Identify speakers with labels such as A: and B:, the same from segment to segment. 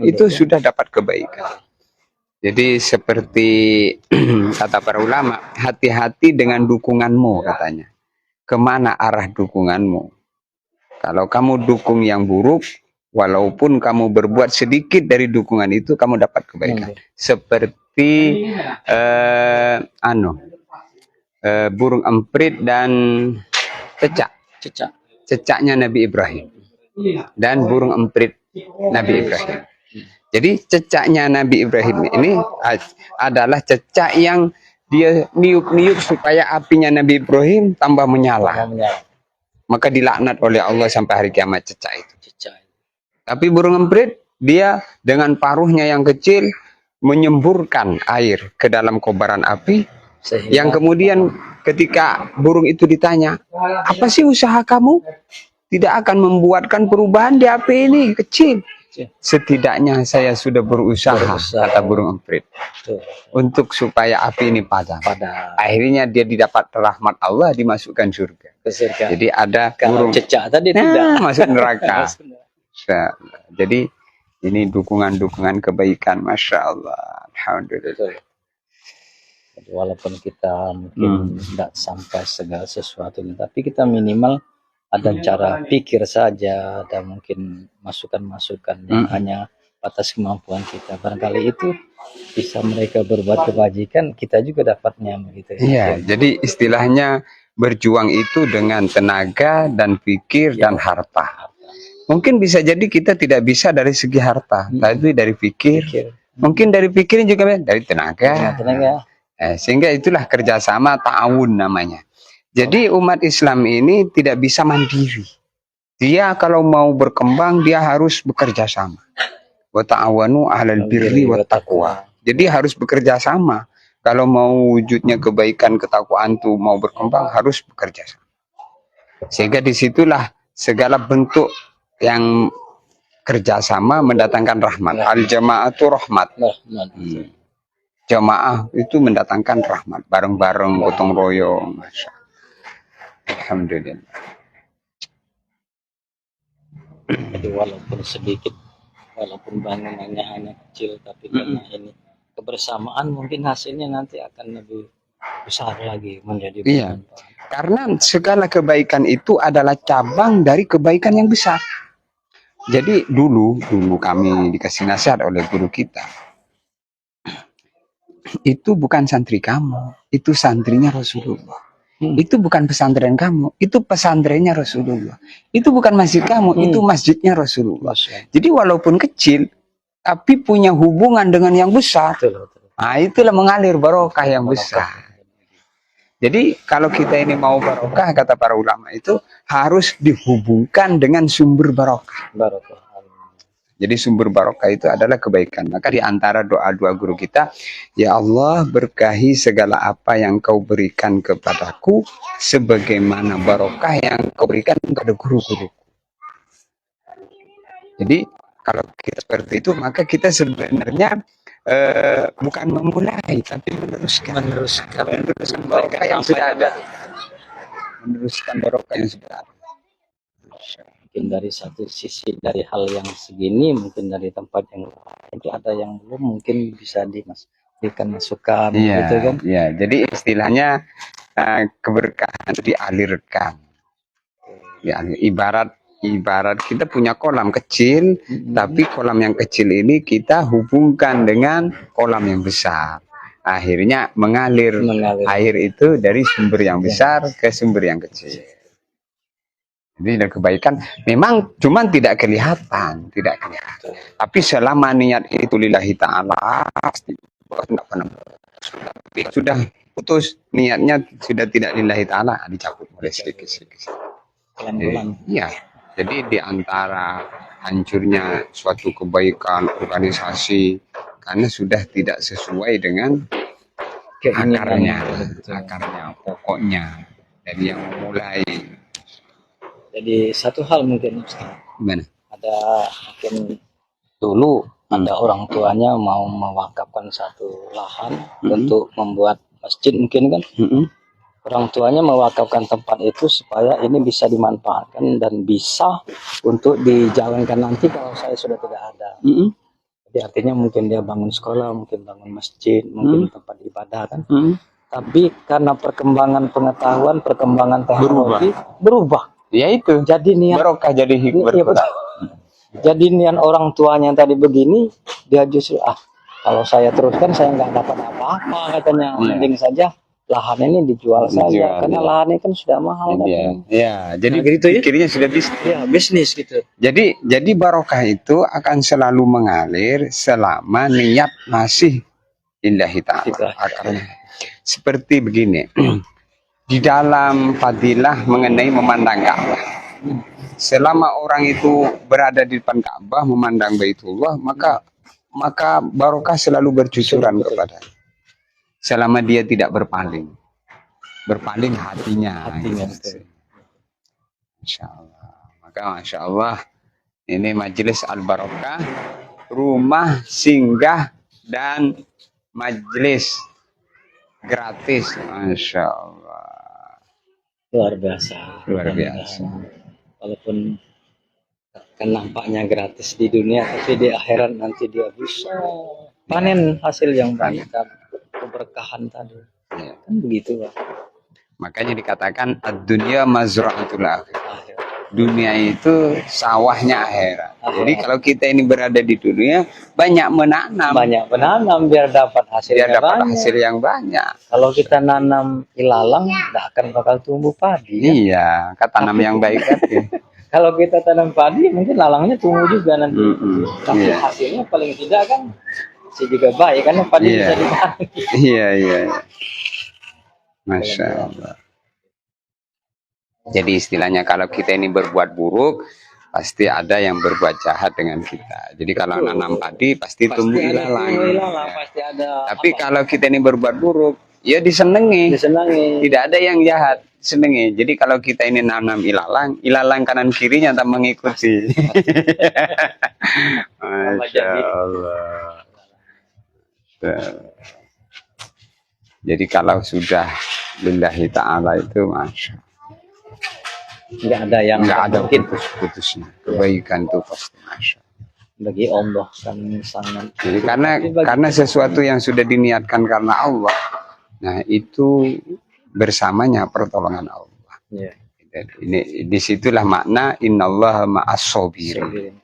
A: itu sudah dapat kebaikan. Jadi seperti kata para ulama, hati-hati dengan dukunganmu katanya. Kemana arah dukunganmu? Kalau kamu dukung yang buruk, walaupun kamu berbuat sedikit dari dukungan itu, kamu dapat kebaikan. Seperti burung emprit dan cecaknya Nabi Ibrahim dan burung emprit Nabi Ibrahim. Jadi cecaknya Nabi Ibrahim ini adalah cecak yang dia niup-niup supaya apinya Nabi Ibrahim tambah menyala. Maka dilaknat oleh Allah sampai hari kiamat cecak itu. Tapi burung emprit, dia dengan paruhnya yang kecil menyemburkan air ke dalam kobaran api. Yang kemudian ketika burung itu ditanya, apa sih usaha kamu? Tidak akan membuatkan perubahan di api ini, kecil. Setidaknya saya sudah berusaha, kata burung emprit, untuk supaya api ini padam. Akhirnya dia didapat rahmat Allah, dimasukkan surga. Jadi ada burung
B: cecak tadi tidak
A: masuk neraka. Jadi ini dukungan-dukungan kebaikan, Masya Allah. Alhamdulillah.
B: Jadi walaupun kita mungkin tidak sampai segala sesuatu, tapi kita minimal ada cara pikir saja, ada mungkin masukan-masukan yang hanya batas kemampuan kita. Barangkali itu bisa mereka berbuat kebajikan, kita juga dapatnya begitu.
A: Iya, jadi istilahnya berjuang itu dengan tenaga dan pikir dan harta. Mungkin bisa jadi kita tidak bisa dari segi harta, tapi dari pikir. Mungkin dari pikirin juga dari tenaga. Sehingga itulah kerjasama, ta'awun namanya. Jadi umat Islam ini tidak bisa mandiri. Dia kalau mau berkembang, dia harus bekerja sama. Wa ta'awanu 'alal birri wat taqwa. Jadi harus bekerja sama. Kalau mau wujudnya kebaikan, ketakwaan itu mau berkembang, harus bekerja sama. Sehingga disitulah segala bentuk yang kerjasama mendatangkan rahmat. Al-jama'atu rahmat. Jamaah itu mendatangkan rahmat. Bareng-bareng, gotong royong. Alhamdulillah.
B: Jadi walaupun sedikit, walaupun bangunannya hanya kecil, tapi karena ini kebersamaan, mungkin hasilnya nanti akan lebih besar lagi menjadi bermanfaat.
A: Karena segala kebaikan itu adalah cabang dari kebaikan yang besar. Jadi dulu kami dikasih nasihat oleh guru kita. Itu bukan santri kamu, itu santrinya Rasulullah. Itu bukan pesantren kamu, itu pesantrennya Rasulullah. Itu bukan masjid kamu, itu masjidnya Rasulullah. Jadi walaupun kecil, tapi punya hubungan dengan yang besar. Nah, itulah mengalir barokah yang besar. Jadi kalau kita ini mau barokah, kata para ulama itu harus dihubungkan dengan sumber barokah. Jadi sumber barokah itu adalah kebaikan. Maka di antara doa-doa guru kita, ya Allah berkahi segala apa yang kau berikan kepadaku, sebagaimana barokah yang kau berikan kepada guru-guru. Jadi kalau kita seperti itu, maka kita sebenarnya bukan memulai, tapi meneruskan barokah yang sudah ada. Meneruskan barokah yang sudah ada.
B: Mungkin dari satu sisi, dari hal yang segini, mungkin dari tempat yang lain itu ada yang belum, mungkin bisa diberikan masukan, gitu kan?
A: Iya, jadi istilahnya keberkahan dialirkan. Ya, ibarat kita punya kolam kecil, tapi kolam yang kecil ini kita hubungkan dengan kolam yang besar. Akhirnya mengalir air itu dari sumber yang besar ke sumber yang kecil. Jadi dari kebaikan memang cuman tidak kelihatan. Tapi selama niat itu lillahi ta'ala, sudah putus niatnya, sudah tidak lillahi ta'ala, dicabut mulai sedikit-sedikit. Jadi di antara hancurnya suatu kebaikan organisasi karena sudah tidak sesuai dengan akarnya, pokoknya dari yang memulai.
B: Jadi satu hal mungkin
A: gimana?
B: Ada mungkin dulu ada orang tuanya mau mewakafkan satu lahan untuk membuat masjid, mungkin kan? Orang tuanya mewakafkan tempat itu supaya ini bisa dimanfaatkan dan bisa untuk dijalankan nanti kalau saya sudah tidak ada. Ya, artinya mungkin dia bangun sekolah, mungkin bangun masjid, mungkin tempat ibadah kan. Tapi karena perkembangan pengetahuan, perkembangan teknologi berubah.
A: Ya itu.
B: Jadi niat
A: Barokah jadi
B: iya,
A: berkurang.
B: betul. Jadi niat orang tuanya tadi begini, dia justru kalau saya teruskan saya nggak dapat apa-apa katanya. Mending saja lahan ini dijual saja karena lahan ini kan sudah mahal katanya.
A: Ya, jadi
B: Nah, gitu ya.
A: pikirnya sudah bisnis.
B: Ya, bisnis gitu.
A: Jadi barokah itu akan selalu mengalir selama niat masih lillahi ta'ala. Seperti begini. Di dalam fadilah mengenai memandang Ka'bah. Selama orang itu berada di depan Ka'bah memandang Baitullah, maka barokah selalu bercucuran kepada. Selama dia tidak berpaling hatinya. Masya Allah. Maka Masya Allah, ini majelis Al-Barokah, rumah singgah dan majelis gratis. Masya Allah.
B: Luar biasa. Walaupun kan nampaknya gratis di dunia, tapi di akhirat nanti dia bisa panen hasil yang banyak, keberkahan tadi.
A: Ya.
B: Kan begitu, Pak.
A: Makanya dikatakan ad-dunya mazra'atul akhir. Dunia itu sawahnya akhirat. Jadi kalau kita ini berada di dunia, banyak menanam
B: biar dapat hasil
A: yang banyak.
B: Kalau kita nanam ilalang, tidak akan bakal tumbuh padi. Ya?
A: Iya, tanam yang baik tadi.
B: Kalau kita tanam padi, mungkin lalangnya tumbuh juga nanti. Tapi hasilnya paling tidak kan masih juga baik karena padi bisa dipanen.
A: Iya. Masya Allah. Jadi istilahnya kalau kita ini berbuat buruk, pasti ada yang berbuat jahat dengan kita. Jadi kalau nanam padi pasti tumbuh ilalang.
B: Pasti ada.
A: Tapi kalau kita ini berbuat buruk, ya disenangi. Tidak ada yang jahat, senengi. Jadi kalau kita ini nanam ilalang kanan kirinya tak mengikuti. Masya Allah. Jadi kalau sudah lillahi ta'ala itu Masya Allah. Nggak ada putus-putusnya. Kebaikan itu pasti Masya Allah.
B: Bagi Allah kan sangat.
A: Jadi karena sesuatu yang sudah diniatkan karena Allah, nah itu bersamanya pertolongan Allah.
B: Ya.
A: Ini disitulah makna innallaha ma'as-sabirin.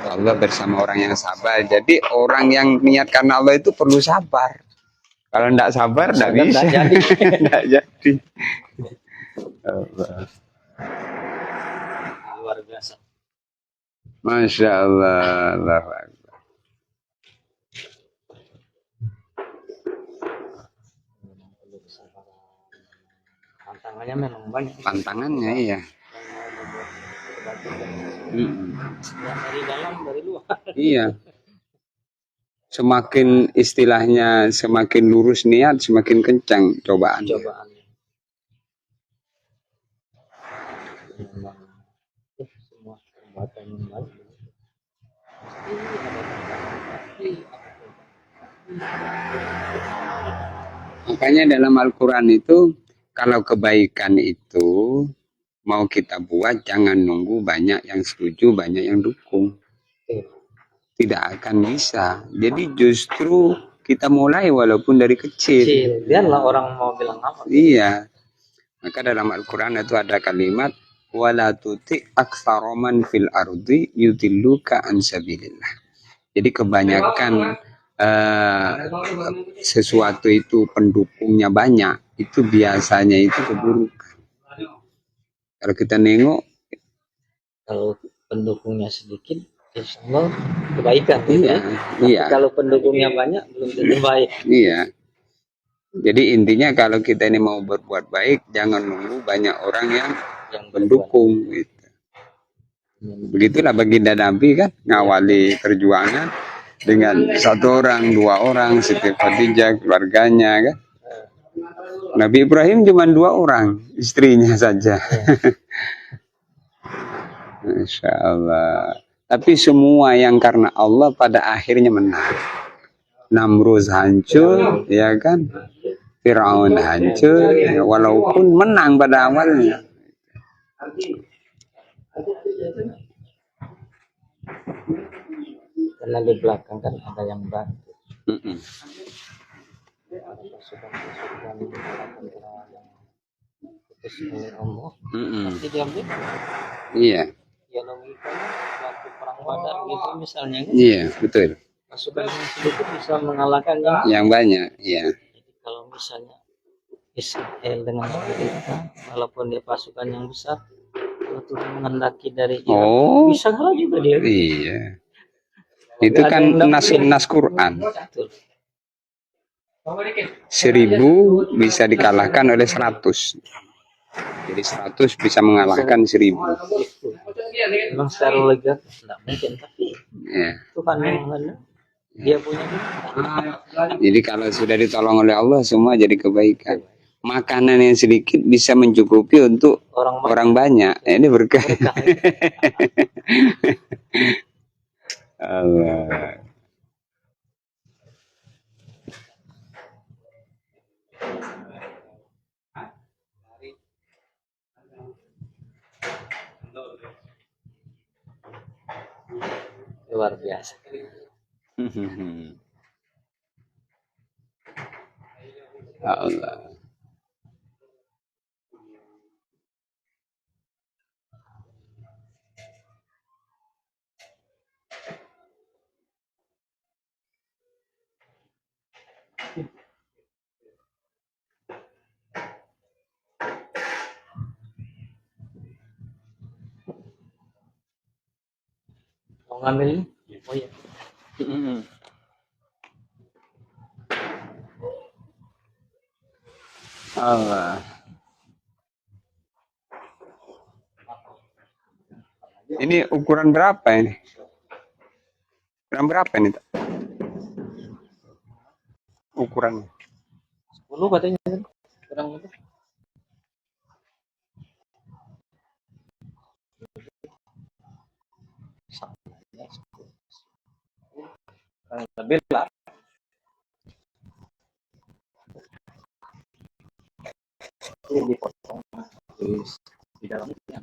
A: Allah bersama orang yang sabar. Jadi orang yang niat karena Allah itu perlu sabar. Kalau tidak sabar tidak bisa. Tidak jadi.
B: Luar biasa.
A: Masya Allah. Allahu Akbar.
B: Tantangannya memang banyak.
A: Tantangannya iya.
B: Dari dalam, dari luar.
A: Iya. Semakin istilahnya semakin lurus niat, semakin kencang cobaan.
B: Semua perbuatan yang baik.
A: Makanya dalam Al-Quran itu, kalau kebaikan itu mau kita buat, jangan nunggu banyak yang setuju, banyak yang dukung. Tidak akan bisa. Jadi justru kita mulai walaupun dari kecil.
B: Biarlah orang mau bilang apa.
A: Iya. Maka dalam Al-Quran itu ada kalimat, wala tuti aktsaroman fil ardi yudilluka an sabilillah. Jadi kebanyakan sesuatu itu pendukungnya banyak, itu biasanya itu keburukan. Kalau kita nengok,
B: kalau pendukungnya sedikit, insya Allah kebaikan.
A: Iya.
B: Kalau pendukungnya banyak, belum tentu baik.
A: Iya. Jadi intinya kalau kita ini mau berbuat baik, jangan nunggu banyak orang yang mendukung. Gitu. Begitulah baginda Nabi kan, ngawali perjuangan dengan 1 orang, 2 orang, Siti Khadijah, keluarganya kan. Nabi Ibrahim cuma 2 orang, istrinya saja. Masya Allah. Tapi semua yang karena Allah pada akhirnya menang. Namrud hancur, ya kan? Firaun hancur, ya, walaupun menang pada awalnya.
B: Karena di belakang kan ada yang bantu.
A: Mm-mm.
B: Ada pasukan-pasukan tentara yang putus oleh Allah.
A: Mm-mm.
B: Nanti diambil.
A: Iya,
B: Ya logikanya waktu perang Badar gitu misalnya kan.
A: iya, betul.
B: Pasukan yang sedikit bisa mengalahkan
A: Yang banyak, iya.
B: Jadi kalau misalnya Israel dengan Amerika, walaupun dia pasukan yang besar, kalau Tuhan menghendaki dari Irak,
A: Oh,
B: bisa kalah juga dia.
A: iya. Itu
B: Nggak ada
A: kan
B: yang dapat.
A: nas Quran.
B: Betul.
A: 1000 bisa dikalahkan oleh 100. Jadi 100 bisa mengalahkan 1000.
B: Memang secara logika tidak mungkin, tapi
A: Ya.
B: Tuhan yang menghendaki. Dia punya.
A: Jadi kalau sudah ditolong oleh Allah, semua jadi kebaikan. Makanan yang sedikit bisa mencukupi untuk orang banyak. Ini berkah. Allah.
B: Luar biasa.
A: Allah.
B: Mau ngambil ini? Oh iya.
A: Allah. Ini ukuran berapa ini? Ukuran berapa ini? Ukurannya?
B: 10 katanya kan? Kurang lebih. Lebih lah. Ini dipotong di dalamnya.